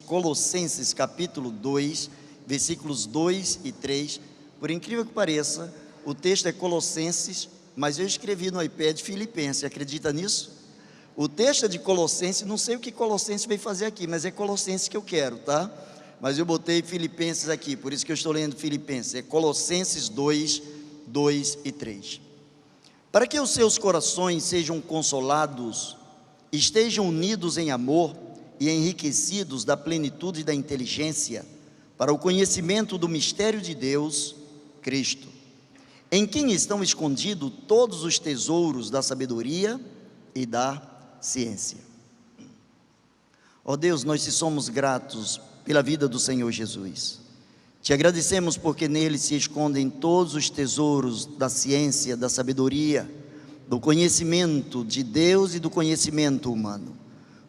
Colossenses capítulo 2, versículos 2 e 3. Por incrível que pareça, o texto é Colossenses, mas eu escrevi no iPad Filipenses, acredita nisso? O texto é de Colossenses, não sei o que Colossenses veio fazer aqui, mas é Colossenses que eu quero, tá? Mas eu botei Filipenses aqui, por isso que eu estou lendo Filipenses, é Colossenses 2, 2 e 3. Para que os seus corações sejam consolados, estejam unidos em amor e enriquecidos da plenitude da inteligência, para o conhecimento do mistério de Deus, Cristo, em quem estão escondidos todos os tesouros da sabedoria e da ciência. Ó Deus, nós te somos gratos pela vida do Senhor Jesus. Te agradecemos porque nele se escondem todos os tesouros da ciência, da sabedoria, do conhecimento de Deus e do conhecimento humano.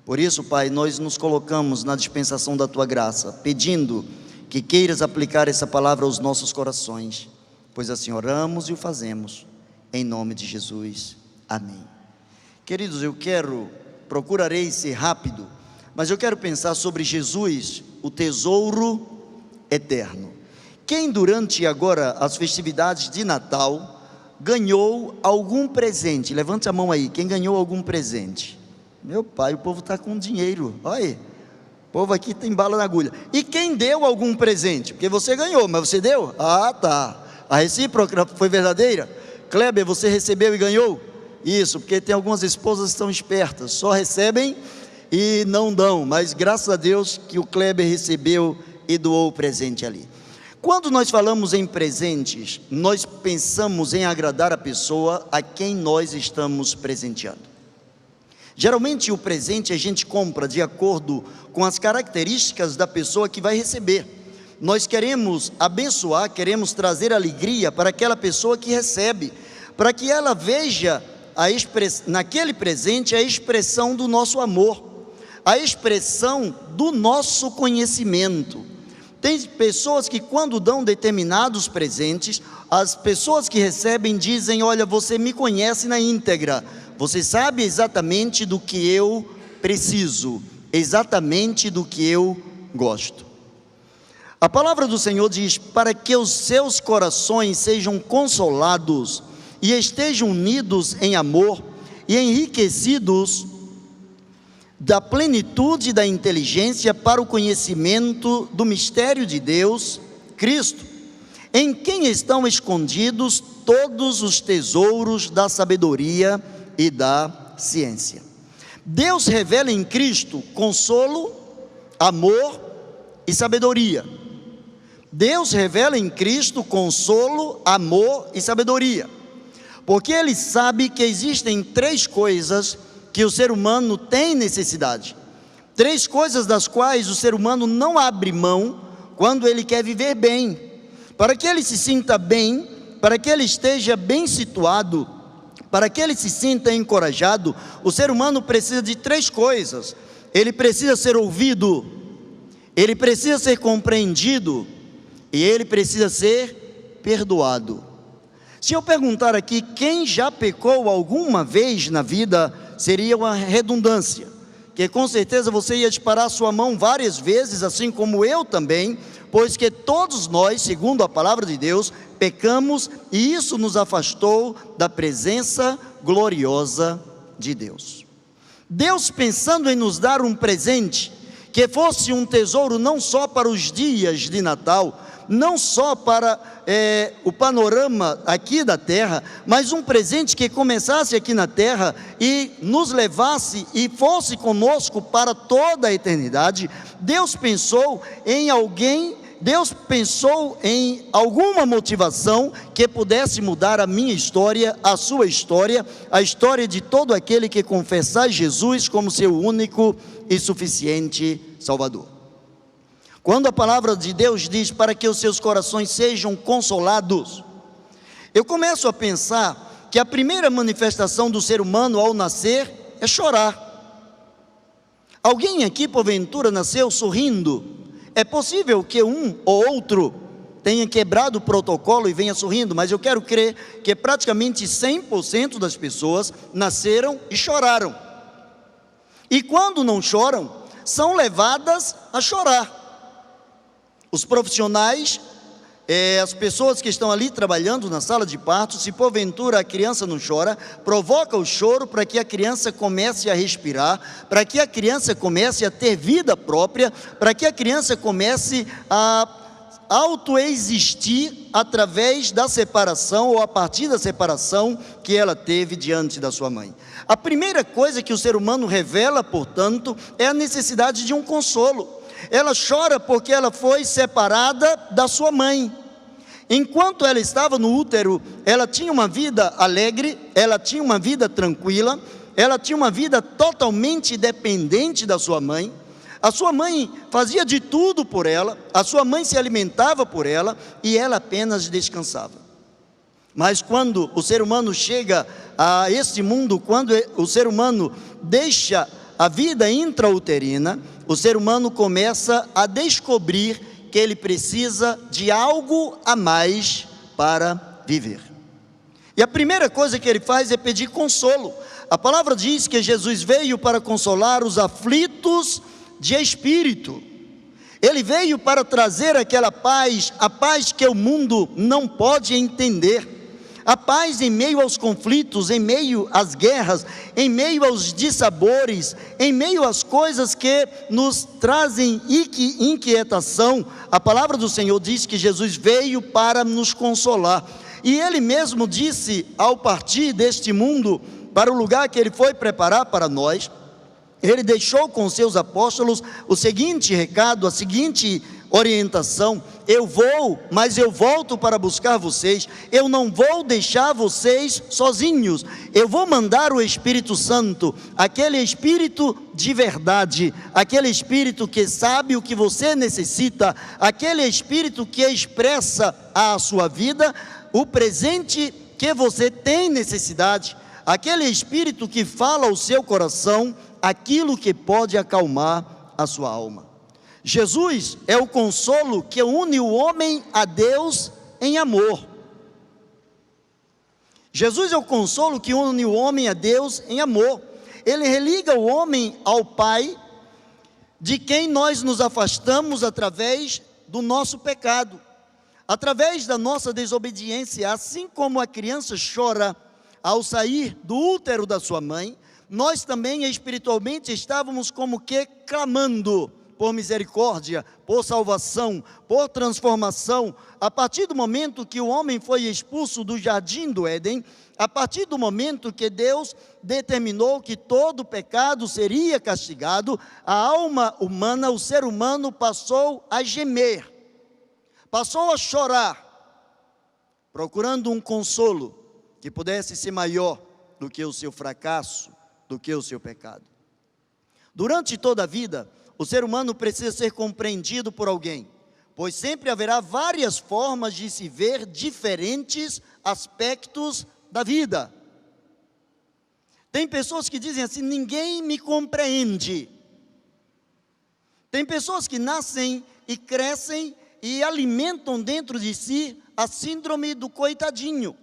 Por isso, Pai, nós nos colocamos na dispensação da Tua graça, pedindo que queiras aplicar essa palavra aos nossos corações, pois assim oramos e o fazemos, em nome de Jesus. Amém. Queridos, procurarei ser rápido, mas eu quero pensar sobre Jesus, o tesouro eterno. Quem durante agora as festividades de Natal ganhou algum presente? Levante a mão aí, quem ganhou algum presente? Meu pai, o povo está com dinheiro, olha aí, o povo aqui tem bala na agulha. E quem deu algum presente? Porque você ganhou, mas você deu? Ah, tá, a recíproca foi verdadeira? Kleber, você recebeu e ganhou? Isso, porque tem algumas esposas que estão espertas, só recebem e não dão, mas graças a Deus que o Kleber recebeu e doou o presente ali. Quando nós falamos em presentes, nós pensamos em agradar a pessoa a quem nós estamos presenteando. Geralmente o presente a gente compra de acordo com as características da pessoa que vai receber. Nós queremos abençoar, queremos trazer alegria para aquela pessoa que recebe, para que ela veja naquele presente a expressão do nosso amor, a expressão do nosso conhecimento. Tem pessoas que quando dão determinados presentes, as pessoas que recebem dizem: olha, você me conhece na íntegra, você sabe exatamente do que eu preciso, exatamente do que eu gosto. A palavra do Senhor diz: para que os seus corações sejam consolados e estejam unidos em amor e enriquecidos da plenitude da inteligência para o conhecimento do mistério de Deus, Cristo, em quem estão escondidos todos os tesouros da sabedoria e da ciência. Deus revela em Cristo consolo, amor e sabedoria. Deus revela em Cristo consolo, amor e sabedoria, porque Ele sabe que existem três coisas que o ser humano tem necessidade, três coisas das quais o ser humano não abre mão quando ele quer viver bem. Para que ele se sinta bem, para que ele esteja bem situado, para que ele se sinta encorajado, o ser humano precisa de três coisas: ele precisa ser ouvido, ele precisa ser compreendido e ele precisa ser perdoado. Se eu perguntar aqui quem já pecou alguma vez na vida, seria uma redundância, que com certeza você ia disparar a sua mão várias vezes, assim como eu também, pois que todos nós, segundo a palavra de Deus, pecamos e isso nos afastou da presença gloriosa de Deus. Deus, pensando em nos dar um presente, que fosse um tesouro não só para os dias de Natal, não só para o panorama aqui da terra, mas um presente que começasse aqui na terra e nos levasse e fosse conosco para toda a eternidade. Deus pensou em alguém, Deus pensou em alguma motivação que pudesse mudar a minha história, a sua história, a história de todo aquele que confessar Jesus como seu único e suficiente Salvador. Quando a palavra de Deus diz para que os seus corações sejam consolados, eu começo a pensar que a primeira manifestação do ser humano ao nascer é chorar. Alguém aqui porventura nasceu sorrindo? É possível que um ou outro tenha quebrado o protocolo e venha sorrindo, mas eu quero crer que praticamente 100% das pessoas nasceram e choraram. E quando não choram, são levadas a chorar. Os profissionais, as pessoas que estão ali trabalhando na sala de parto, se porventura a criança não chora, provoca o choro para que a criança comece a respirar, para que a criança comece a ter vida própria, para que a criança comece a autoexistir através da separação ou a partir da separação que ela teve diante da sua mãe. A primeira coisa que o ser humano revela, portanto, é a necessidade de um consolo. Ela chora porque ela foi separada da sua mãe. Enquanto ela estava no útero, ela tinha uma vida alegre, ela tinha uma vida tranquila, ela tinha uma vida totalmente dependente da sua mãe. A sua mãe fazia de tudo por ela, a sua mãe se alimentava por ela e ela apenas descansava. Mas quando o ser humano chega a este mundo, quando o ser humano deixa a vida intrauterina, o ser humano começa a descobrir que ele precisa de algo a mais para viver. E a primeira coisa que ele faz é pedir consolo. A palavra diz que Jesus veio para consolar os aflitos de espírito. Ele veio para trazer aquela paz, a paz que o mundo não pode entender. A paz em meio aos conflitos, em meio às guerras, em meio aos dissabores, em meio às coisas que nos trazem inquietação. A palavra do Senhor diz que Jesus veio para nos consolar. E Ele mesmo disse, ao partir deste mundo, para o lugar que Ele foi preparar para nós, Ele deixou com seus apóstolos o seguinte recado, a seguinte orientação: eu vou, mas eu volto para buscar vocês, eu não vou deixar vocês sozinhos, eu vou mandar o Espírito Santo, aquele Espírito de verdade, aquele Espírito que sabe o que você necessita, aquele Espírito que expressa à sua vida o presente que você tem necessidade, aquele Espírito que fala ao seu coração aquilo que pode acalmar a sua alma. Jesus é o consolo que une o homem a Deus em amor. Jesus é o consolo que une o homem a Deus em amor. Ele religa o homem ao Pai, de quem nós nos afastamos através do nosso pecado, através da nossa desobediência. Assim como a criança chora ao sair do útero da sua mãe, nós também espiritualmente estávamos como que clamando por misericórdia, por salvação, por transformação. A partir do momento que o homem foi expulso do jardim do Éden, a partir do momento que Deus determinou que todo pecado seria castigado, a alma humana, o ser humano passou a gemer, passou a chorar, procurando um consolo que pudesse ser maior do que o seu fracasso, do que o seu pecado. Durante toda a vida, o ser humano precisa ser compreendido por alguém, pois sempre haverá várias formas de se ver diferentes aspectos da vida. Tem pessoas que dizem assim: ninguém me compreende. Tem pessoas que nascem e crescem e alimentam dentro de si a síndrome do coitadinho,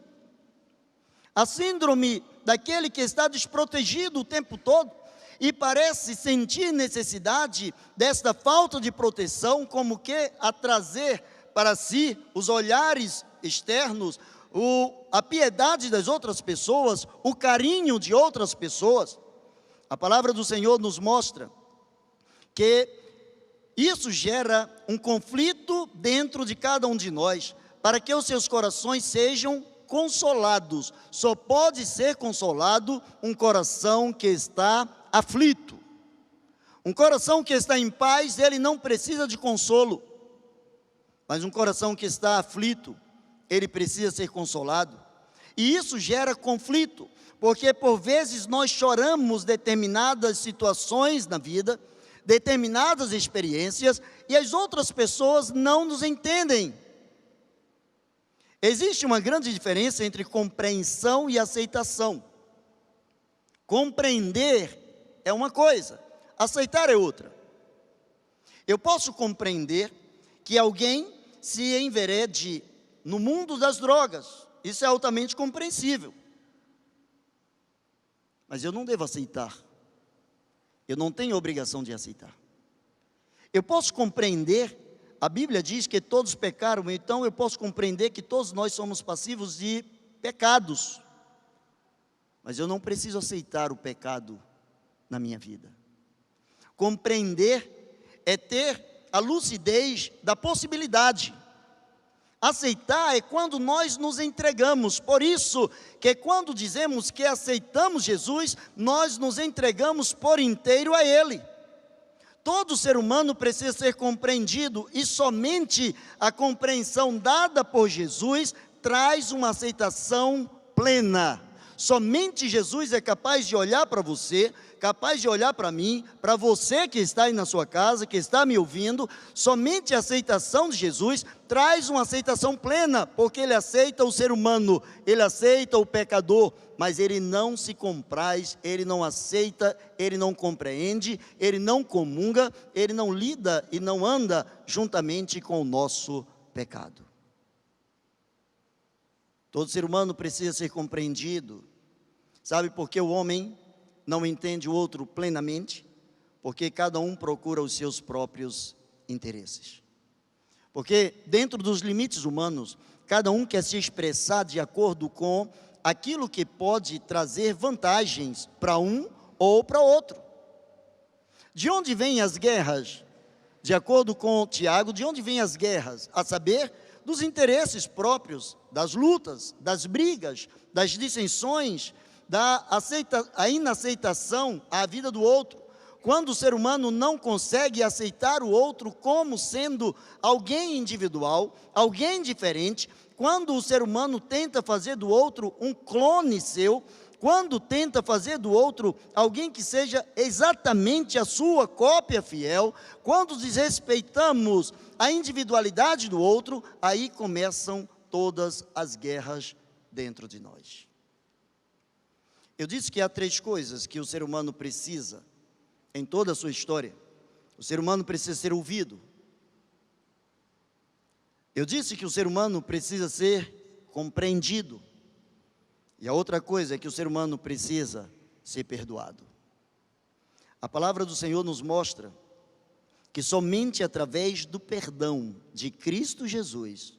a síndrome daquele que está desprotegido o tempo todo e parece sentir necessidade desta falta de proteção, como que a trazer para si os olhares externos, a piedade das outras pessoas, o carinho de outras pessoas. A palavra do Senhor nos mostra que isso gera um conflito dentro de cada um de nós, para que os seus corações sejam consolados. Só pode ser consolado um coração que está aflito. Um coração que está em paz, ele não precisa de consolo. Mas um coração que está aflito, ele precisa ser consolado. E isso gera conflito, porque por vezes nós choramos determinadas situações na vida, determinadas experiências, e as outras pessoas não nos entendem. Existe uma grande diferença entre compreensão e aceitação. Compreender é uma coisa, aceitar é outra. Eu posso compreender que alguém se enverede no mundo das drogas, isso é altamente compreensível. Mas eu não devo aceitar, eu não tenho obrigação de aceitar. Eu posso compreender, a Bíblia diz que todos pecaram, então eu posso compreender que todos nós somos passivos de pecados. Mas eu não preciso aceitar o pecado na minha vida. Compreender é ter a lucidez da possibilidade. Aceitar é quando nós nos entregamos. Por isso que quando dizemos que aceitamos Jesus, nós nos entregamos por inteiro a Ele. Todo ser humano precisa ser compreendido, e somente a compreensão dada por Jesus traz uma aceitação plena. Somente Jesus é capaz de olhar para você, capaz de olhar para mim, para você que está aí na sua casa, que está me ouvindo. Somente a aceitação de Jesus traz uma aceitação plena, porque Ele aceita o ser humano, Ele aceita o pecador, mas Ele não se compraz, Ele não aceita, Ele não compreende, Ele não comunga, Ele não lida e não anda juntamente com o nosso pecado. Todo ser humano precisa ser compreendido. Sabe por que o homem não entende o outro plenamente? Porque cada um procura os seus próprios interesses. Porque dentro dos limites humanos, cada um quer se expressar de acordo com aquilo que pode trazer vantagens para um ou para outro. De onde vêm as guerras? De acordo com Tiago, de onde vêm as guerras? A saber, dos interesses próprios, das lutas, das brigas, das dissensões, a inaceitação à vida do outro. Quando o ser humano não consegue aceitar o outro como sendo alguém individual, alguém diferente, quando o ser humano tenta fazer do outro um clone seu, quando tenta fazer do outro alguém que seja exatamente a sua cópia fiel, quando desrespeitamos a individualidade do outro, aí começam todas as guerras dentro de nós. Eu disse que há 3 coisas que o ser humano precisa em toda a sua história. O ser humano precisa ser ouvido. Eu disse que o ser humano precisa ser compreendido. E a outra coisa é que o ser humano precisa ser perdoado. A palavra do Senhor nos mostra que somente através do perdão de Cristo Jesus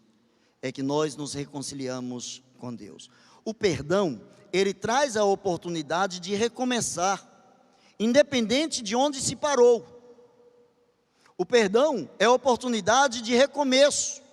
é que nós nos reconciliamos com Deus. O perdão, ele traz a oportunidade de recomeçar, independente de onde se parou. O perdão é a oportunidade de recomeço.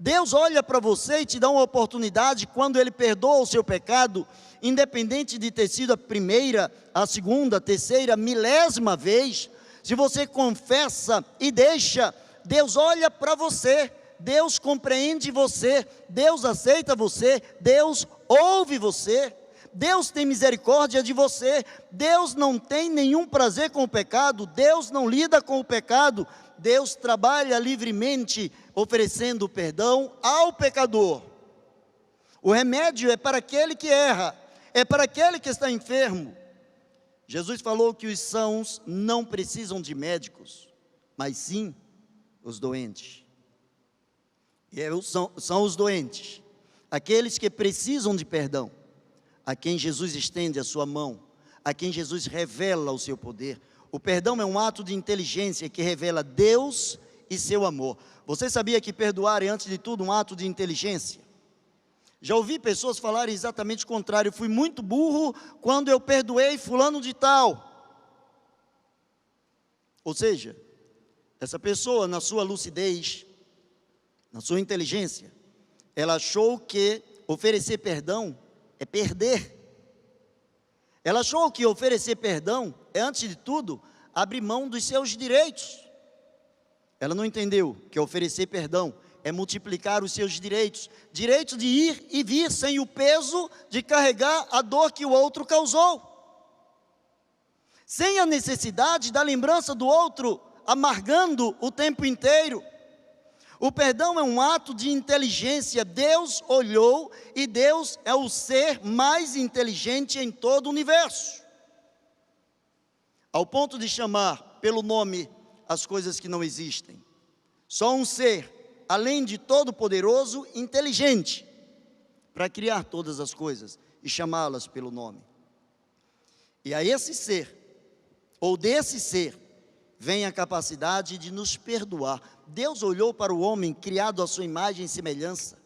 Deus olha para você e te dá uma oportunidade quando Ele perdoa o seu pecado, independente de ter sido a primeira, a segunda, a terceira, milésima vez. Se você confessa e deixa, Deus olha para você, Deus compreende você, Deus aceita você, Deus ouve você, Deus tem misericórdia de você, Deus não tem nenhum prazer com o pecado, Deus não lida com o pecado, Deus trabalha livremente oferecendo perdão ao pecador. O remédio é para aquele que erra, é para aquele que está enfermo. Jesus falou que os sãos não precisam de médicos, mas sim os doentes. E são os doentes, aqueles que precisam de perdão, a quem Jesus estende a sua mão, a quem Jesus revela o seu poder. O perdão é um ato de inteligência que revela Deus e seu amor. Você sabia que perdoar é, antes de tudo, um ato de inteligência? Já ouvi pessoas falarem exatamente o contrário. Eu fui muito burro quando eu perdoei fulano de tal. Ou seja, essa pessoa, na sua lucidez, na sua inteligência, ela achou que oferecer perdão é perder. Ela achou que oferecer perdão é, antes de tudo, abrir mão dos seus direitos. Ela não entendeu que oferecer perdão é multiplicar os seus direitos. Direito de ir e vir sem o peso de carregar a dor que o outro causou. Sem a necessidade da lembrança do outro amargando o tempo inteiro. O perdão é um ato de inteligência. Deus olhou e Deus é o ser mais inteligente em todo o universo. Ao ponto de chamar pelo nome as coisas que não existem. Só um ser, além de todo-poderoso, inteligente, para criar todas as coisas e chamá-las pelo nome. E a esse ser, ou desse ser, vem a capacidade de nos perdoar. Deus olhou para o homem criado à sua imagem e semelhança,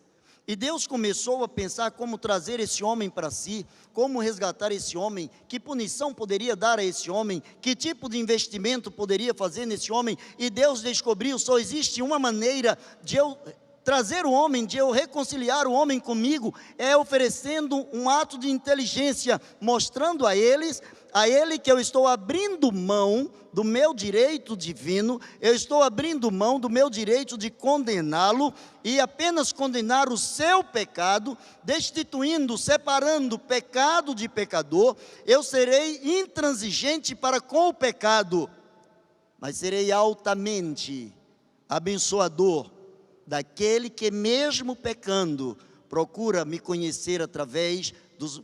e Deus começou a pensar como trazer esse homem para si, como resgatar esse homem, que punição poderia dar a esse homem, que tipo de investimento poderia fazer nesse homem, e Deus descobriu, só existe uma maneira de eu trazer o homem, de eu reconciliar o homem comigo, é oferecendo um ato de inteligência, mostrando a ele que eu estou abrindo mão do meu direito divino, eu estou abrindo mão do meu direito de condená-lo, e apenas condenar o seu pecado, destituindo, separando pecado de pecador. Eu serei intransigente para com o pecado, mas serei altamente abençoador daquele que, mesmo pecando, procura me conhecer através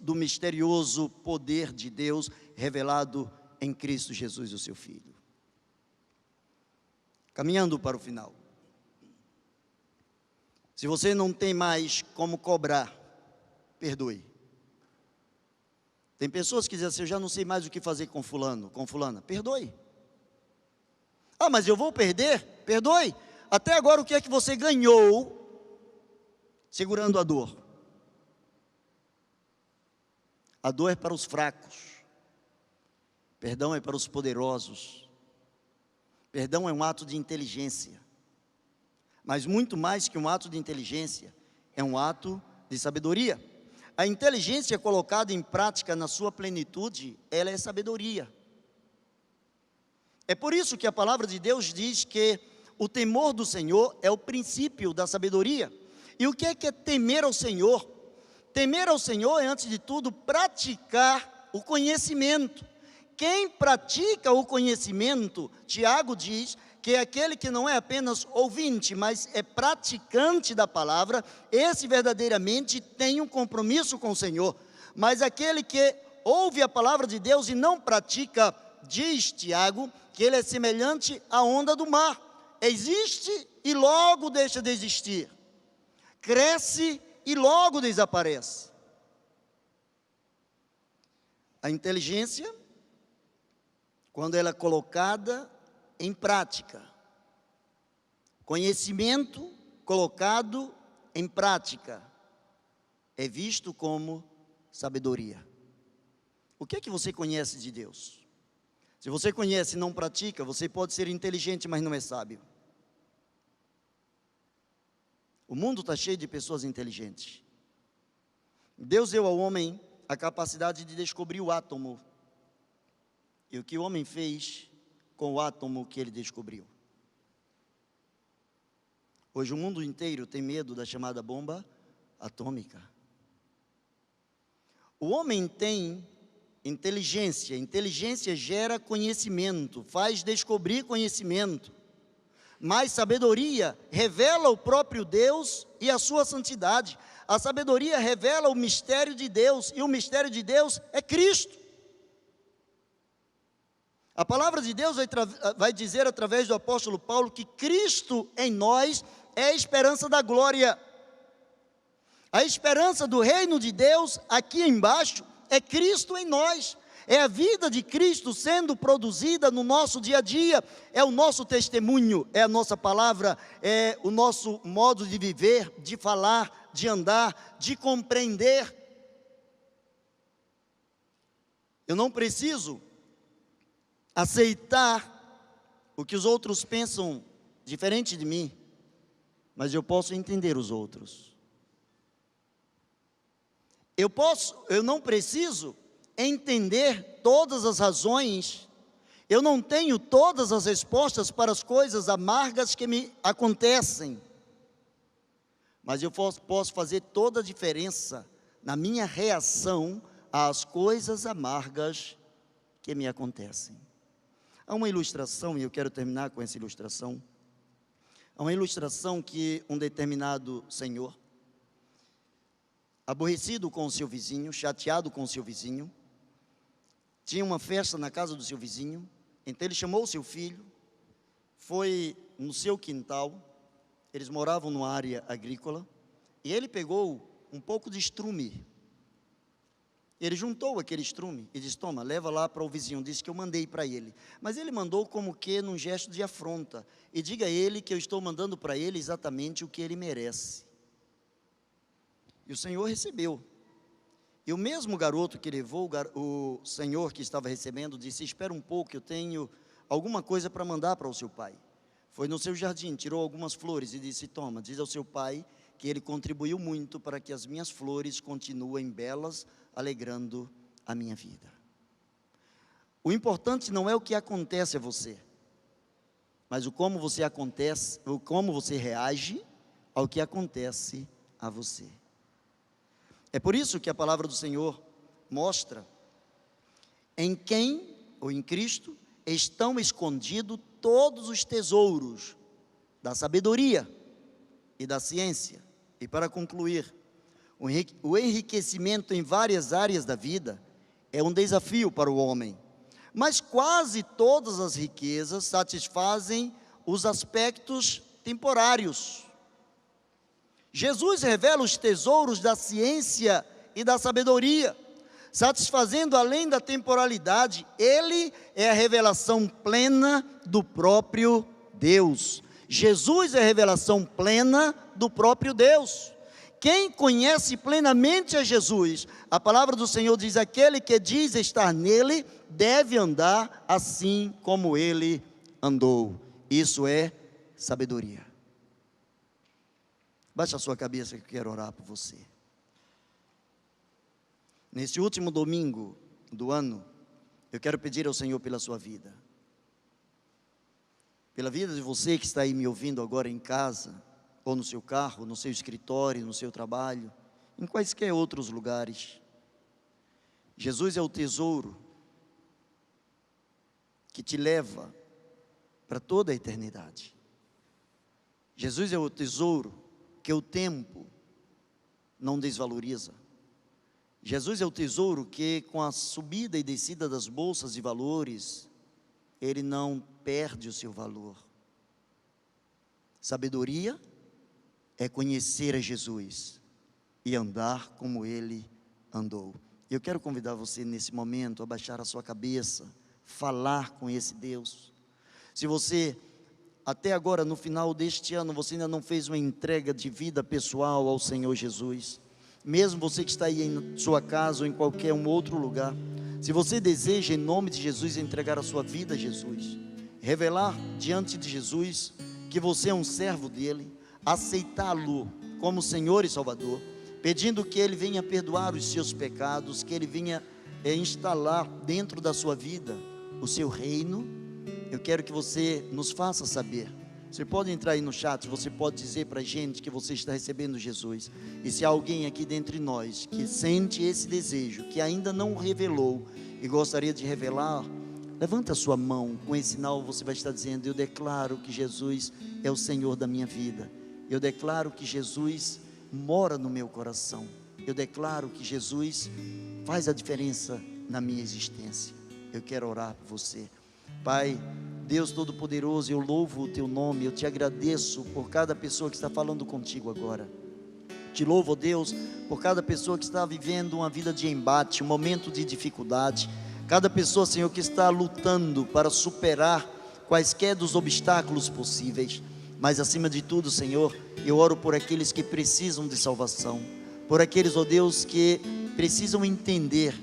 do misterioso poder de Deus revelado em Cristo Jesus, o seu Filho. Caminhando para o final. Se você não tem mais como cobrar, perdoe. Tem pessoas que dizem assim: eu já não sei mais o que fazer com fulano, com fulana. Perdoe. Ah, mas eu vou perder? Perdoe. Até agora, o que é que você ganhou segurando a dor? A dor é para os fracos, perdão é para os poderosos, perdão é um ato de inteligência, mas muito mais que um ato de inteligência, é um ato de sabedoria. A inteligência colocada em prática na sua plenitude, ela é sabedoria. É por isso que a palavra de Deus diz que o temor do Senhor é o princípio da sabedoria. E o que é temer ao Senhor? Temer ao Senhor é, antes de tudo, praticar o conhecimento. Quem pratica o conhecimento, Tiago diz, que é aquele que não é apenas ouvinte, mas é praticante da palavra, esse verdadeiramente tem um compromisso com o Senhor. Mas aquele que ouve a palavra de Deus e não pratica, diz Tiago, que ele é semelhante à onda do mar. Existe e logo deixa de existir, cresce e logo desaparece. A inteligência, quando ela é colocada em prática, conhecimento colocado em prática, é visto como sabedoria. O que é que você conhece de Deus? Se você conhece e não pratica, você pode ser inteligente, mas não é sábio. O mundo está cheio de pessoas inteligentes. Deus deu ao homem a capacidade de descobrir o átomo. E o que o homem fez com o átomo que ele descobriu? Hoje o mundo inteiro tem medo da chamada bomba atômica. O homem tem inteligência, inteligência gera conhecimento, faz descobrir conhecimento, mas sabedoria revela o próprio Deus e a sua santidade. A sabedoria revela o mistério de Deus, e o mistério de Deus é Cristo. A palavra de Deus vai dizer através do apóstolo Paulo que Cristo em nós é a esperança da glória. A esperança do reino de Deus aqui embaixo é Cristo em nós, é a vida de Cristo sendo produzida no nosso dia a dia, é o nosso testemunho, é a nossa palavra, é o nosso modo de viver, de falar, de andar, de compreender. Eu não preciso aceitar o que os outros pensam diferente de mim, mas eu posso entender os outros. Eu não preciso entender todas as razões, eu não tenho todas as respostas para as coisas amargas que me acontecem, mas eu posso fazer toda a diferença na minha reação às coisas amargas que me acontecem. Há uma ilustração, e eu quero terminar com essa ilustração. Há uma ilustração que um determinado senhor, aborrecido com o seu vizinho, chateado com o seu vizinho, tinha uma festa na casa do seu vizinho, então ele chamou o seu filho, foi no seu quintal, eles moravam numa área agrícola, e ele pegou um pouco de estrume, Ele juntou aquele estrume e disse: toma, leva lá para o vizinho. Disse que eu mandei para ele. Mas ele mandou como que num gesto de afronta. E diga a ele que eu estou mandando para ele exatamente o que ele merece. E o Senhor recebeu. E o mesmo garoto que levou, o senhor que estava recebendo, disse: espera um pouco, eu tenho alguma coisa para mandar para o seu pai. Foi no seu jardim, tirou algumas flores e disse: toma, diz ao seu pai que ele contribuiu muito para que as minhas flores continuem belas, alegrando a minha vida. O importante não é o que acontece a você, mas o como você acontece, o como você reage ao que acontece a você. É por isso que a palavra do Senhor mostra em quem, ou em Cristo, estão escondidos todos os tesouros da sabedoria e da ciência. E para concluir, o enriquecimento em várias áreas da vida é um desafio para o homem, mas quase todas as riquezas satisfazem os aspectos temporários. Jesus revela os tesouros da ciência e da sabedoria, satisfazendo além da temporalidade. Ele é a revelação plena do próprio Deus. Jesus é a revelação plena do próprio Deus. Quem conhece plenamente a Jesus, a palavra do Senhor diz: aquele que diz estar nele, deve andar assim como ele andou. Isso é sabedoria. Baixe a sua cabeça que eu quero orar por você. Nesse último domingo do ano, eu quero pedir ao Senhor pela sua vida. Pela vida de você que está aí me ouvindo agora em casa, ou no seu carro, no seu escritório, no seu trabalho, em quaisquer outros lugares. Jesus é o tesouro que te leva para toda a eternidade. Jesus é o tesouro que o tempo não desvaloriza. Jesus é o tesouro que, com a subida e descida das bolsas de valores, ele não perde o seu valor. Sabedoria é conhecer a Jesus e andar como ele andou. Eu quero convidar você nesse momento a baixar a sua cabeça, falar com esse Deus. Se você, até agora, no final deste ano, você ainda não fez uma entrega de vida pessoal ao Senhor Jesus, mesmo você que está aí em sua casa ou em qualquer um outro lugar, se você deseja, em nome de Jesus, entregar a sua vida a Jesus, revelar diante de Jesus que você é um servo dele, aceitá-lo como Senhor e Salvador, pedindo que ele venha perdoar os seus pecados, que ele venha instalar dentro da sua vida o seu reino, eu quero que você nos faça saber. Você pode entrar aí no chat, você pode dizer para a gente que você está recebendo Jesus. E se há alguém aqui dentre nós que sente esse desejo, que ainda não revelou e gostaria de revelar, levanta a sua mão. Com esse sinal você vai estar dizendo: eu declaro que Jesus é o Senhor da minha vida. Eu declaro que Jesus mora no meu coração. Eu declaro que Jesus faz a diferença na minha existência. Eu quero orar por você. Pai, Deus Todo-Poderoso, eu louvo o Teu nome, eu Te agradeço por cada pessoa que está falando contigo agora. Te louvo, Deus, por cada pessoa que está vivendo uma vida de embate, um momento de dificuldade. Cada pessoa, Senhor, que está lutando para superar quaisquer dos obstáculos possíveis. Mas acima de tudo, Senhor, eu oro por aqueles que precisam de salvação. Por aqueles, ó Deus, que precisam entender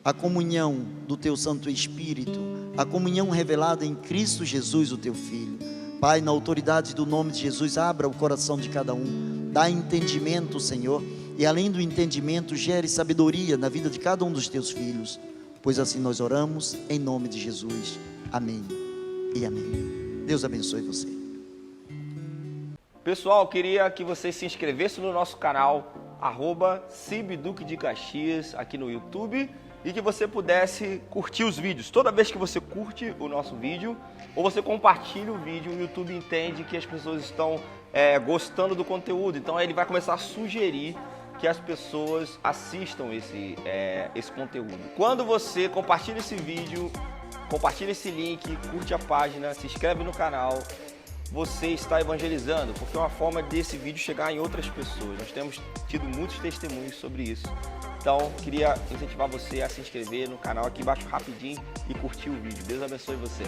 a comunhão do Teu Santo Espírito, a comunhão revelada em Cristo Jesus, o Teu Filho. Pai, na autoridade do nome de Jesus, abra o coração de cada um, dá entendimento, Senhor, e além do entendimento, gere sabedoria na vida de cada um dos Teus filhos, pois assim nós oramos, em nome de Jesus, amém e amém. Deus abençoe você. Pessoal, queria que você se inscrevesse no nosso canal, @CIB Duque de Caxias, aqui no YouTube, e que você pudesse curtir os vídeos. Toda vez que você curte o nosso vídeo, ou você compartilha o vídeo, o YouTube entende que as pessoas estão gostando do conteúdo, então ele vai começar a sugerir que as pessoas assistam esse conteúdo. Quando você compartilha esse vídeo, compartilha esse link, curte a página, se inscreve no canal, você está evangelizando, porque é uma forma desse vídeo chegar em outras pessoas. Nós temos tido muitos testemunhos sobre isso. Então, queria incentivar você a se inscrever no canal aqui embaixo rapidinho e curtir o vídeo. Deus abençoe você.